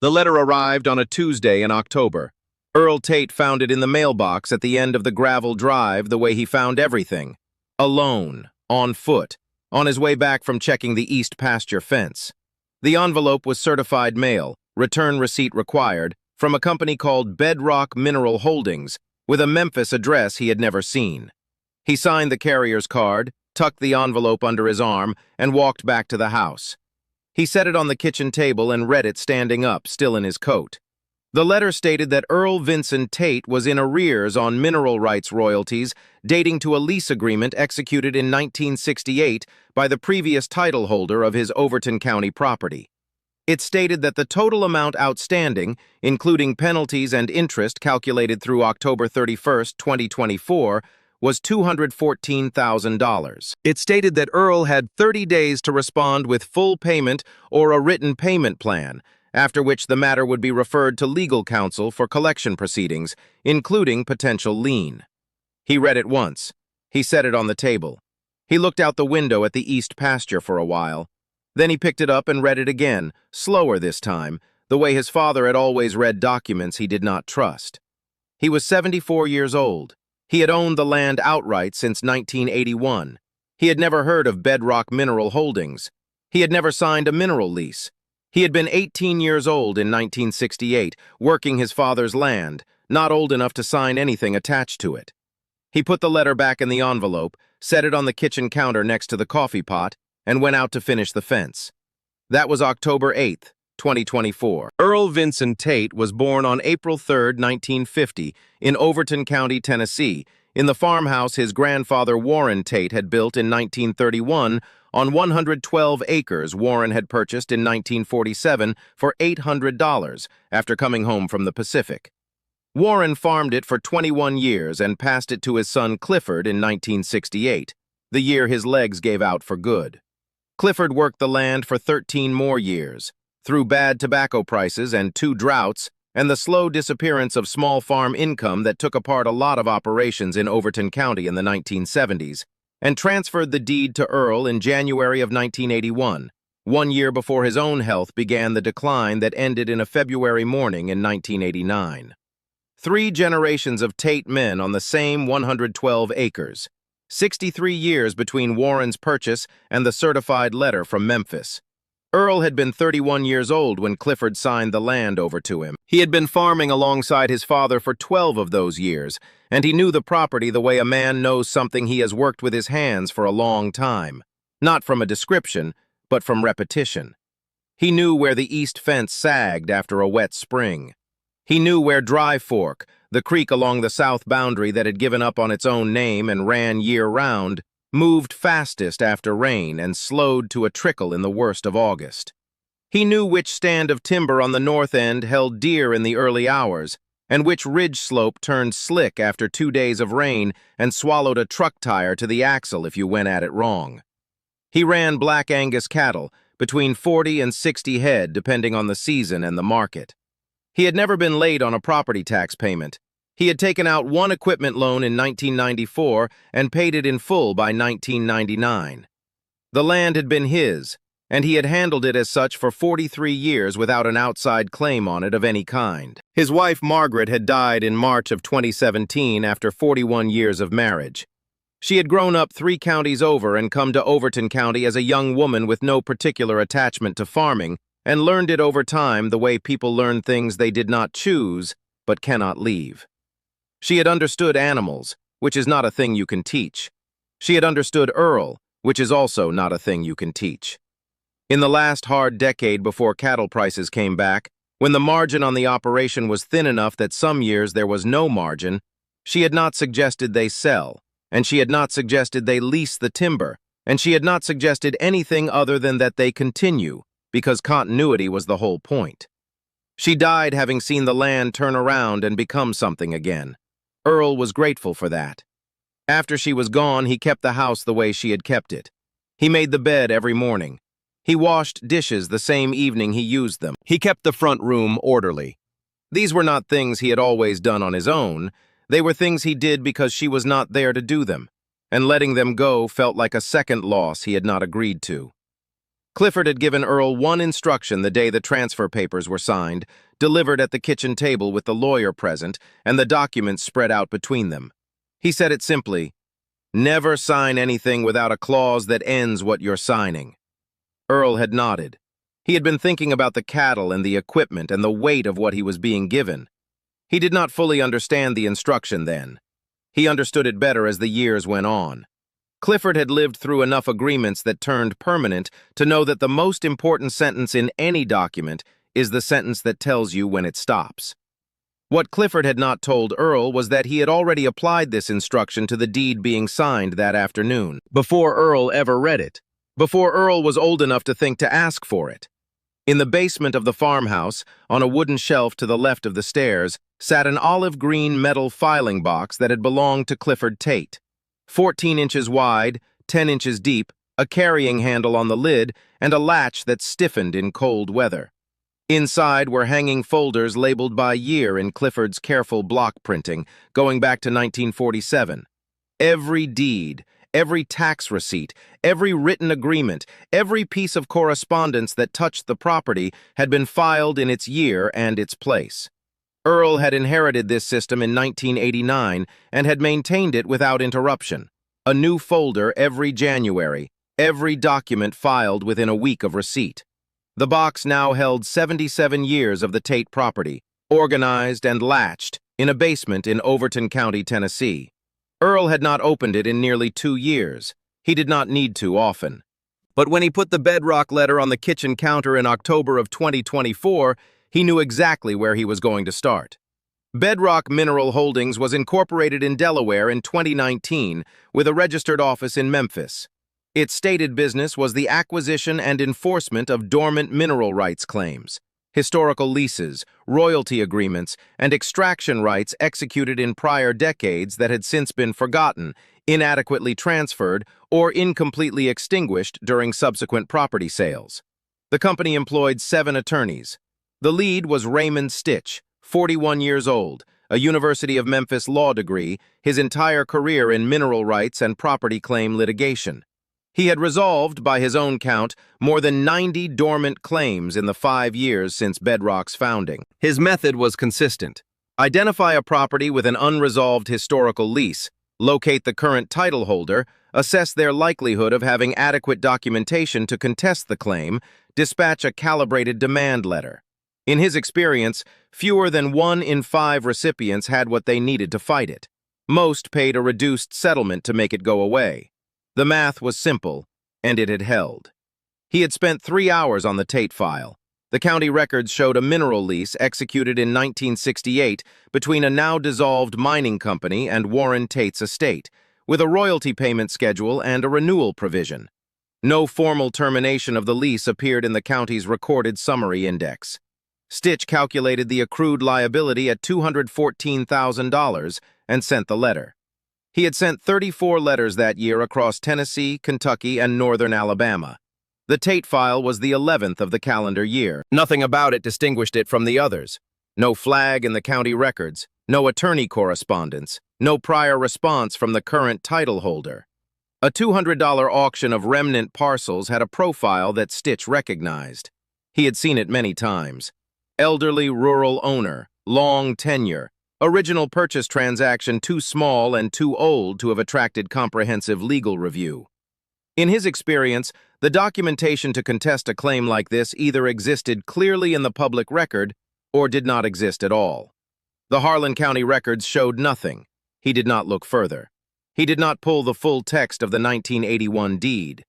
The letter arrived on a Tuesday in October. Earl Tate found it in the mailbox at the end of the gravel drive the way he found everything. Alone, on foot, on his way back from checking the east pasture fence. The envelope was certified mail, return receipt required, from a company called Bedrock Mineral Holdings, with a Memphis address he had never seen. He signed the carrier's card, tucked the envelope under his arm, and walked back to the house. He set it on the kitchen table and read it standing up, still in his coat. The letter stated that Earl Vincent Tate was in arrears on mineral rights royalties dating to a lease agreement executed in 1968 by the previous title holder of his Overton County property. It stated that the total amount outstanding, including penalties and interest calculated through October 31, 2024, was $214,000. It stated that Earl had 30 days to respond with full payment or a written payment plan, after which the matter would be referred to legal counsel for collection proceedings, including potential lien. He read it once. He set it on the table. He looked out the window at the east pasture for a while. Then he picked it up and read it again, slower this time, the way his father had always read documents he did not trust. He was 74 years old. He had owned the land outright since 1981. He had never heard of Bedrock Mineral Holdings. He had never signed a mineral lease. He had been 18 years old in 1968, working his father's land, not old enough to sign anything attached to it. He put the letter back in the envelope, set it on the kitchen counter next to the coffee pot, and went out to finish the fence. That was October 8, 2024. Earl Vincent Tate was born on April 3, 1950, in Overton County, Tennessee, in the farmhouse his grandfather Warren Tate had built in 1931 on 112 acres Warren had purchased in 1947 for $800 after coming home from the Pacific. Warren farmed it for 21 years and passed it to his son Clifford in 1968, the year his legs gave out for good. Clifford worked the land for 13 more years. Through bad tobacco prices and 2 droughts, and the slow disappearance of small farm income that took apart a lot of operations in Overton County in the 1970s, and transferred the deed to Earl in January of 1981, 1 year before his own health began the decline that ended in a February morning in 1989. 3 generations of Tate men on the same 112 acres. 63 years between Warren's purchase and the certified letter from Memphis. Earl had been 31 years old when Clifford signed the land over to him. He had been farming alongside his father for 12 of those years, and he knew the property the way a man knows something he has worked with his hands for a long time. Not from a description, but from repetition. He knew where the east fence sagged after a wet spring. He knew where Dry Fork, the creek along the south boundary that had given up on its own name and ran year-round, moved fastest after rain and slowed to a trickle in the worst of August. He knew which stand of timber on the north end held deer in the early hours, and which ridge slope turned slick after 2 days of rain and swallowed a truck tire to the axle if you went at it wrong. He ran Black Angus cattle, between 40 and 60 head depending on the season and the market. He had never been late on a property tax payment. He had taken out 1 equipment loan in 1994 and paid it in full by 1999. The land had been his, and he had handled it as such for 43 years without an outside claim on it of any kind. His wife Margaret had died in March of 2017 after 41 years of marriage. She had grown up 3 counties over and come to Overton County as a young woman with no particular attachment to farming, and learned it over time the way people learn things they did not choose but cannot leave. She had understood animals, which is not a thing you can teach. She had understood Earl, which is also not a thing you can teach. In the last hard decade before cattle prices came back, when the margin on the operation was thin enough that some years there was no margin, she had not suggested they sell, and she had not suggested they lease the timber, and she had not suggested anything other than that they continue, because continuity was the whole point. She died having seen the land turn around and become something again. Earl was grateful for that. After she was gone, he kept the house the way she had kept it. He made the bed every morning. He washed dishes the same evening he used them. He kept the front room orderly. These were not things he had always done on his own. They were things he did because she was not there to do them, and letting them go felt like a second loss he had not agreed to. Clifford had given Earl one instruction the day the transfer papers were signed, delivered at the kitchen table with the lawyer present and the documents spread out between them. He said it simply, "Never sign anything without a clause that ends what you're signing." Earl had nodded. He had been thinking about the cattle and the equipment and the weight of what he was being given. He did not fully understand the instruction then. He understood it better as the years went on. Clifford had lived through enough agreements that turned permanent to know that the most important sentence in any document is the sentence that tells you when it stops. What Clifford had not told Earl was that he had already applied this instruction to the deed being signed that afternoon, before Earl ever read it, before Earl was old enough to think to ask for it. In the basement of the farmhouse, on a wooden shelf to the left of the stairs, sat an olive-green metal filing box that had belonged to Clifford Tate. 14 inches wide, 10 inches deep, a carrying handle on the lid, and a latch that stiffened in cold weather. Inside were hanging folders labeled by year in Clifford's careful block printing, going back to 1947. Every deed, every tax receipt, every written agreement, every piece of correspondence that touched the property had been filed in its year and its place. Earl had inherited this system in 1989 and had maintained it without interruption. A new folder every January, every document filed within a week of receipt. The box now held 77 years of the Tate property, organized and latched, in a basement in Overton County, Tennessee. Earl had not opened it in nearly 2 years. He did not need to often. But when he put the bedrock letter on the kitchen counter in October of 2024, he knew exactly where he was going to start. Bedrock Mineral Holdings was incorporated in Delaware in 2019 with a registered office in Memphis. Its stated business was the acquisition and enforcement of dormant mineral rights claims, historical leases, royalty agreements, and extraction rights executed in prior decades that had since been forgotten, inadequately transferred, or incompletely extinguished during subsequent property sales. The company employed 7 attorneys. The lead was Raymond Stitch, 41 years old, a University of Memphis law degree, his entire career in mineral rights and property claim litigation. He had resolved, by his own count, more than 90 dormant claims in the 5 years since Bedrock's founding. His method was consistent. Identify a property with an unresolved historical lease, locate the current title holder, assess their likelihood of having adequate documentation to contest the claim, dispatch a calibrated demand letter. In his experience, fewer than 1 in 5 recipients had what they needed to fight it. Most paid a reduced settlement to make it go away. The math was simple, and it had held. He had spent 3 hours on the Tate file. The county records showed a mineral lease executed in 1968 between a now-dissolved mining company and Warren Tate's estate, with a royalty payment schedule and a renewal provision. No formal termination of the lease appeared in the county's recorded summary index. Stitch calculated the accrued liability at $214,000 and sent the letter. He had sent 34 letters that year across Tennessee, Kentucky, and northern Alabama. The Tate file was the 11th of the calendar year. Nothing about it distinguished it from the others. No flag in the county records, no attorney correspondence, no prior response from the current title holder. A $200 auction of remnant parcels had a profile that Stitch recognized. He had seen it many times. Elderly rural owner, long tenure, original purchase transaction too small and too old to have attracted comprehensive legal review. In his experience, the documentation to contest a claim like this either existed clearly in the public record or did not exist at all. The Harlan County records showed nothing. He did not look further. He did not pull the full text of the 1981 deed.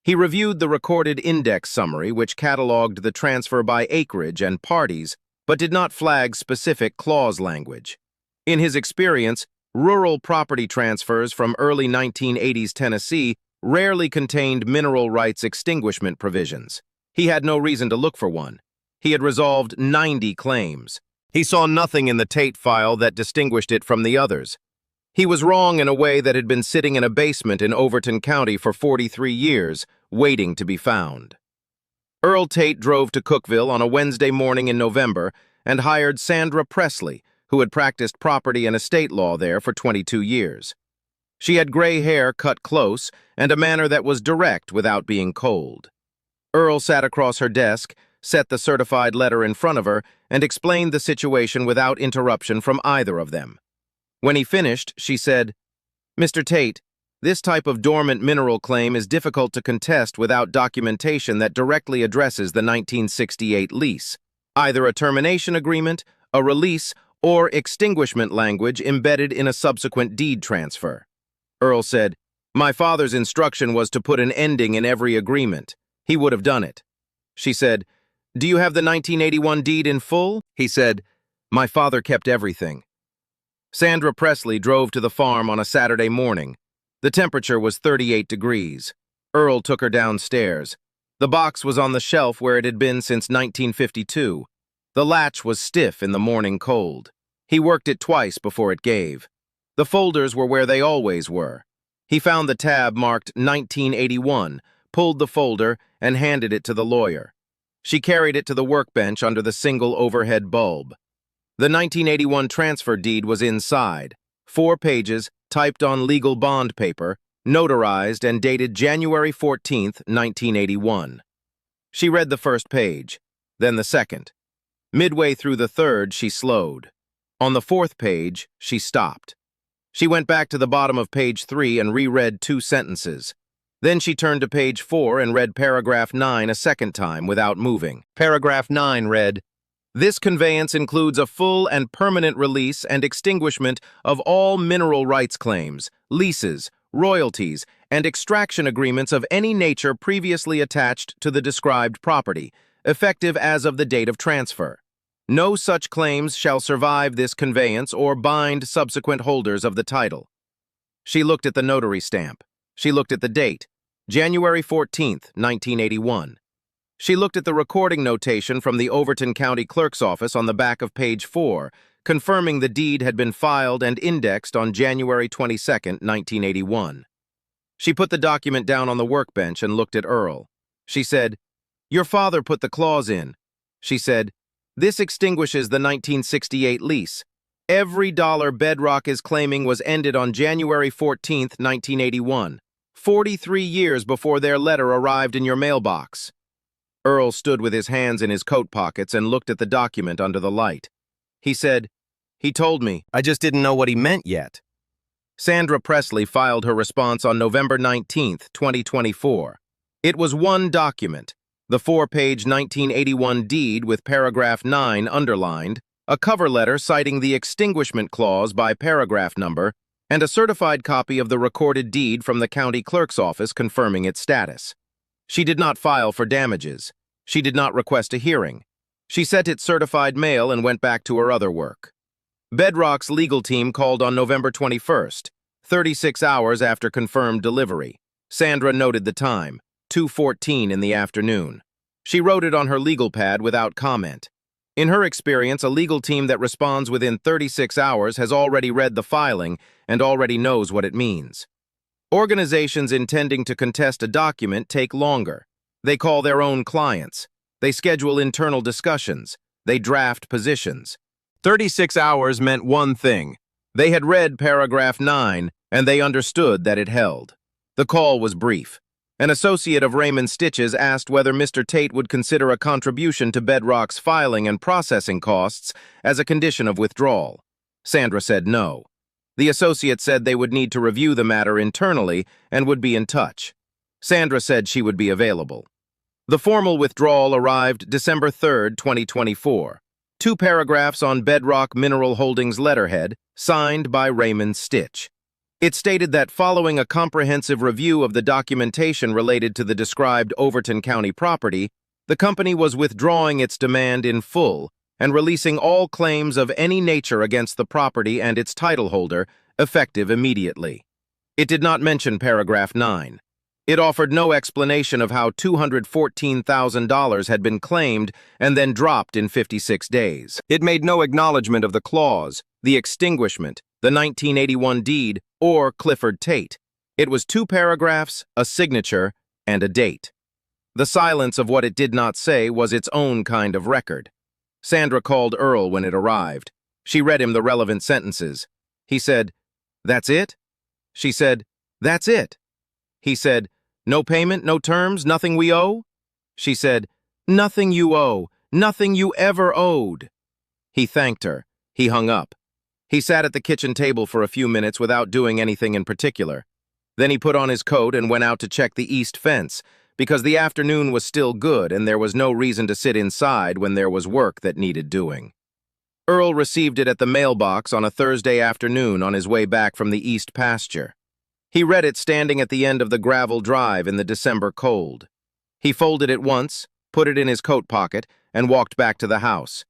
He reviewed the recorded index summary, which cataloged the transfer by acreage and parties, but did not flag specific clause language. In his experience, rural property transfers from early 1980s Tennessee rarely contained mineral rights extinguishment provisions. He had no reason to look for one. He had resolved 90 claims. He saw nothing in the Tate file that distinguished it from the others. He was wrong in a way that had been sitting in a basement in Overton County for 43 years, waiting to be found. Earl Tate drove to Cookeville on a Wednesday morning in November and hired Sandra Presley, who had practiced property and estate law there for 22 years. She had gray hair cut close and a manner that was direct without being cold. Earl sat across her desk, set the certified letter in front of her, and explained the situation without interruption from either of them. When he finished, she said, "Mr. Tate, this type of dormant mineral claim is difficult to contest without documentation that directly addresses the 1968 lease, either a termination agreement, a release, or extinguishment language embedded in a subsequent deed transfer." Earl said, "My father's instruction was to put an ending in every agreement. He would have done it." She said, "Do you have the 1981 deed in full?" He said, "My father kept everything." Sandra Presley drove to the farm on a Saturday morning. The temperature was 38 degrees. Earl took her downstairs. The box was on the shelf where it had been since 1952. The latch was stiff in the morning cold. He worked it twice before it gave. The folders were where they always were. He found the tab marked 1981, pulled the folder, and handed it to the lawyer. She carried it to the workbench under the single overhead bulb. The 1981 transfer deed was inside, 4 pages, typed on legal bond paper, notarized and dated January 14, 1981. She read the first page, then the second. Midway through the third, she slowed. On the 4th page, she stopped. She went back to the bottom of page 3 and reread 2 sentences. Then she turned to page 4 and read paragraph 9 a second time without moving. Paragraph 9 read, "This conveyance includes a full and permanent release and extinguishment of all mineral rights claims, leases, royalties, and extraction agreements of any nature previously attached to the described property, effective as of the date of transfer. No such claims shall survive this conveyance or bind subsequent holders of the title." She looked at the notary stamp. She looked at the date, January 14, 1981. She looked at the recording notation from the Overton County Clerk's office on the back of page 4, confirming the deed had been filed and indexed on January 22, 1981. She put the document down on the workbench and looked at Earl. She said, "Your father put the clause in." She said, "This extinguishes the 1968 lease. Every dollar Bedrock is claiming was ended on January 14, 1981, 43 years before their letter arrived in your mailbox." Earl stood with his hands in his coat pockets and looked at the document under the light. He said, "He told me. I just didn't know what he meant yet." Sandra Presley filed her response on November 19, 2024. It was one document, the 4-page 1981 deed with paragraph 9 underlined, a cover letter citing the extinguishment clause by paragraph number, and a certified copy of the recorded deed from the county clerk's office confirming its status. She did not file for damages. She did not request a hearing. She sent it certified mail and went back to her other work. Bedrock's legal team called on November 21st, 36 hours after confirmed delivery. Sandra noted the time, 2:14 in the afternoon. She wrote it on her legal pad without comment. In her experience, a legal team that responds within 36 hours has already read the filing and already knows what it means. Organizations intending to contest a document take longer. They call their own clients. They schedule internal discussions. They draft positions. 36 hours meant one thing. They had read paragraph 9, and they understood that it held. The call was brief. An associate of Raymond Stitch's asked whether Mr. Tate would consider a contribution to Bedrock's filing and processing costs as a condition of withdrawal. Sandra said no. The associate said they would need to review the matter internally and would be in touch. Sandra said she would be available. The formal withdrawal arrived December 3, 2024. 2 paragraphs on Bedrock Mineral Holdings letterhead, signed by Raymond Stitch. It stated that following a comprehensive review of the documentation related to the described Overton County property, the company was withdrawing its demand in full and releasing all claims of any nature against the property and its title holder, effective immediately. It did not mention paragraph 9. It offered no explanation of how $214,000 had been claimed and then dropped in 56 days. It made no acknowledgement of the clause, the extinguishment, the 1981 deed, or Clifford Tate. It was 2 paragraphs, a signature, and a date. The silence of what it did not say was its own kind of record. Sandra called Earl when it arrived. She read him the relevant sentences. He said, "That's it?" She said, "That's it." He said, "No payment, no terms, nothing we owe?" She said, "Nothing you owe, nothing you ever owed." He thanked her. He hung up. He sat at the kitchen table for a few minutes without doing anything in particular. Then he put on his coat and went out to check the east fence, because the afternoon was still good and there was no reason to sit inside when there was work that needed doing. Earl received it at the mailbox on a Thursday afternoon on his way back from the east pasture. He read it standing at the end of the gravel drive in the December cold. He folded it once, put it in his coat pocket, and walked back to the house.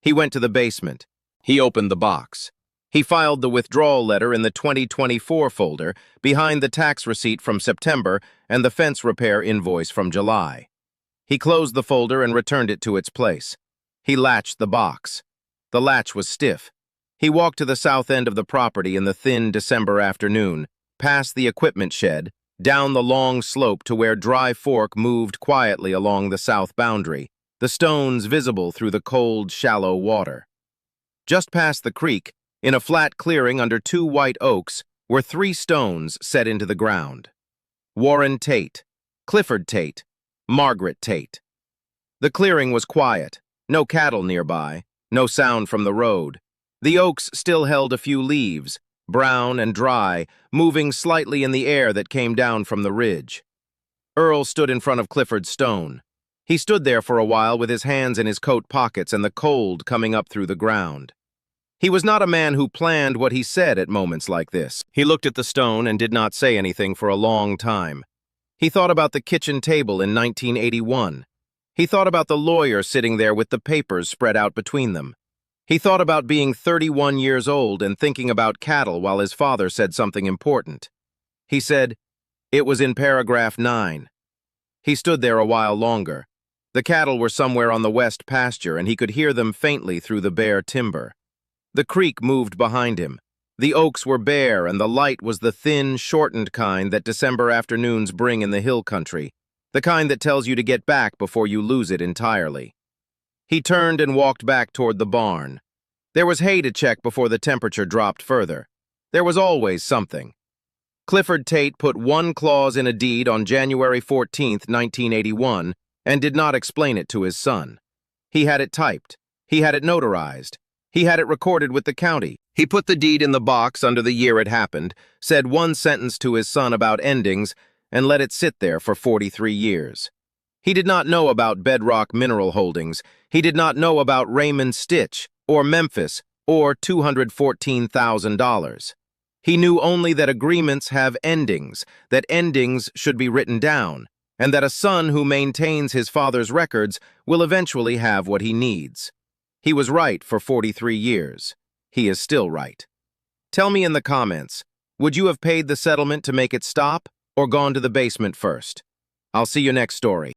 He went to the basement. He opened the box. He filed the withdrawal letter in the 2024 folder behind the tax receipt from September and the fence repair invoice from July. He closed the folder and returned it to its place. He latched the box. The latch was stiff. He walked to the south end of the property in the thin December afternoon, past the equipment shed, down the long slope to where Dry Fork moved quietly along the south boundary, the stones visible through the cold, shallow water. Just past the creek, in a flat clearing under two white oaks, were 3 stones set into the ground. Warren Tate, Clifford Tate, Margaret Tate. The clearing was quiet, no cattle nearby, no sound from the road. The oaks still held a few leaves, brown and dry, moving slightly in the air that came down from the ridge. Earl stood in front of Clifford's stone. He stood there for a while with his hands in his coat pockets and the cold coming up through the ground. He was not a man who planned what he said at moments like this. He looked at the stone and did not say anything for a long time. He thought about the kitchen table in 1981. He thought about the lawyer sitting there with the papers spread out between them. He thought about being 31 years old and thinking about cattle while his father said something important. He said, "It was in paragraph 9. He stood there a while longer. The cattle were somewhere on the west pasture and he could hear them faintly through the bare timber. The creek moved behind him. The oaks were bare and the light was the thin, shortened kind that December afternoons bring in the hill country, the kind that tells you to get back before you lose it entirely. He turned and walked back toward the barn. There was hay to check before the temperature dropped further. There was always something. Clifford Tate put one clause in a deed on January 14, 1981, and did not explain it to his son. He had it typed. He had it notarized. He had it recorded with the county. He put the deed in the box under the year it happened, said one sentence to his son about endings, and let it sit there for 43 years. He did not know about Bedrock Mineral Holdings. He did not know about Raymond Stitch, or Memphis, or $214,000. He knew only that agreements have endings, that endings should be written down, and that a son who maintains his father's records will eventually have what he needs. He was right for 43 years. He is still right. Tell me in the comments, would you have paid the settlement to make it stop, or gone to the basement first? I'll see you next story.